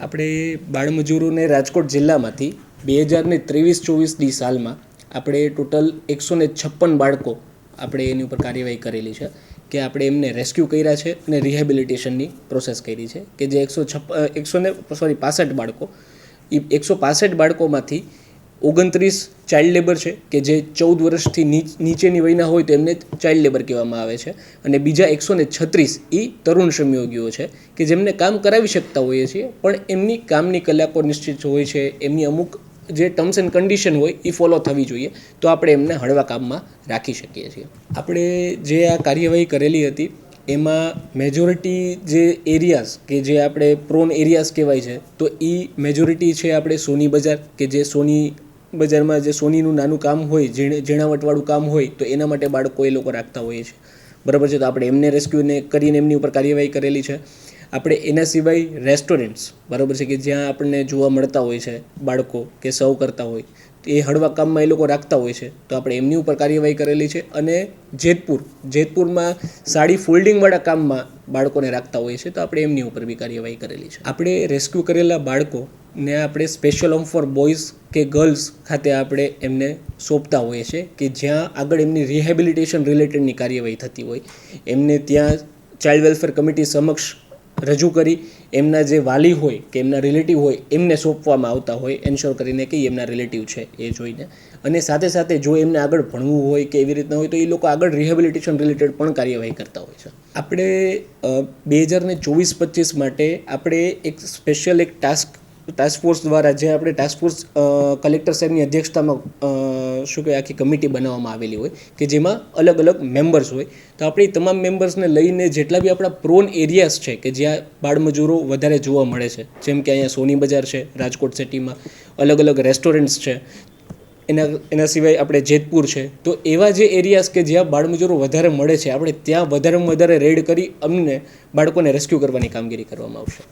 આપણે બાળમજૂરોને રાજકોટ જિલ્લામાંથી 2023-24ની સાલમાં આપણે ટોટલ 156 બાળકો આપણે એની ઉપર કાર્યવાહી કરેલી છે કે આપણે એમને રેસ્ક્યુ કર્યા છે અને રિહેબિલિટેશનની પ્રોસેસ કરી છે કે જે 165 બાળકો એ 165 બાળકોમાંથી 29 ચાઇલ્ડ લેબર છે કે જે 14 વર્ષથી નીચેની વયના હોય તો એમને ચાઇલ્ડ લેબર કહેવામાં આવે છે અને બીજા 136 એ તરુણ શ્રમયોગીઓ છે કે જેમને કામ કરાવી શકતા હોઈએ છીએ પણ એમની કામની કલાકો નિશ્ચિત હોય છે, એમની અમુક જે ટર્મ્સ એન્ડ કન્ડિશન હોય એ ફોલો થવી જોઈએ તો આપણે એમને હળવા કામમાં રાખી શકીએ છીએ. આપણે જે આ કાર્યવાહી કરેલી હતી એમાં મેજોરિટી જે એરિયાઝ કે જે આપણે પ્રોન એરિયાઝ કહેવાય છે તો એ મેજોરિટી છે આપણે સોની બજાર કે જે સોની બજારમાં જે સોનીનું નાનું કામ હોય ઝીણાવટવાળું કામ હોય તો એના માટે બાળકો એ લોકો રાખતા હોઈએ છે, બરાબર છે. તો આપણે એમને રેસ્ક્યુને કરીને એમની ઉપર કાર્યવાહી કરેલી છે. આપણે એના સિવાય રેસ્ટોરન્ટ્સ, બરાબર છે, કે જ્યાં આપણને જોવા મળતા હોય છે બાળકો કે સર્વ કરતા હોય એ હળવા કામમાં એ લોકો રાખતા હોય છે તો આપણે એમની ઉપર કાર્યવાહી કરેલી છે. અને જેતપુરમાં સાડી ફોલ્ડિંગવાળા કામમાં બાળકોને રાખતા હોય છે તો આપણે એમની ઉપર બી કાર્યવાહી કરેલી છે. આપણે રેસ્ક્યુ કરેલા બાળકોને આપણે સ્પેશિયલ હોમ ફોર બોયઝ કે ગર્લ્સ ખાતે આપણે એમને સોંપતા હોઈએ છીએ કે જ્યાં આગળ એમની રિહેબિલિટેશન રિલેટેડની કાર્યવાહી થતી હોય. એમને ત્યાં ચાઇલ્ડ વેલફેર કમિટી સમક્ષ રજૂ કરી એમના જે વાલી હોય કે એમના રિલેટિવ હોય એમને સોંપવામાં આવતા હોય, એન્શ્યોર કરીને કે એમના રિલેટિવ છે એ જોઈને. અને સાથે સાથે જો એમને આગળ ભણવું હોય કે એવી રીતના હોય તો એ લોકો આગળ રિહેબિલિટેશન રિલેટેડ પણ કાર્યવાહી કરતા હોય છે. આપણે 2024-25 માટે આપણે એક સ્પેશિયલ એક ટાસ્ક ફોર્સ દ્વારા જે આપણે ટાસ્ક ફોર્સ કલેક્ટર સાહેબની અધ્યક્ષતામાં આખી કમિટી બનાવવામાં આવેલી હોય કે જેમાં અલગ અલગ મેમ્બર્સ હોય. તો આપણે તમામ મેમ્બર્સને લઈને જેટલા બી આપણા પ્રોન એરિયાઝ છે કે જ્યાં બાળમજૂરો વધારે જોવા મળે છે, જેમ કે અહીંયા સોની બજાર છે, રાજકોટ સિટીમાં અલગ અલગ રેસ્ટોરન્ટ્સ છે, એના સિવાય આપણે જેતપુર છે, તો એવા જે એરિયાઝ કે જ્યાં બાળમજૂરો વધારે મળે છે આપણે ત્યાં વધારેમાં વધારે રેડ કરી અમને બાળકોને રેસ્ક્યુ કરવાની કામગીરી કરવામાં આવશે.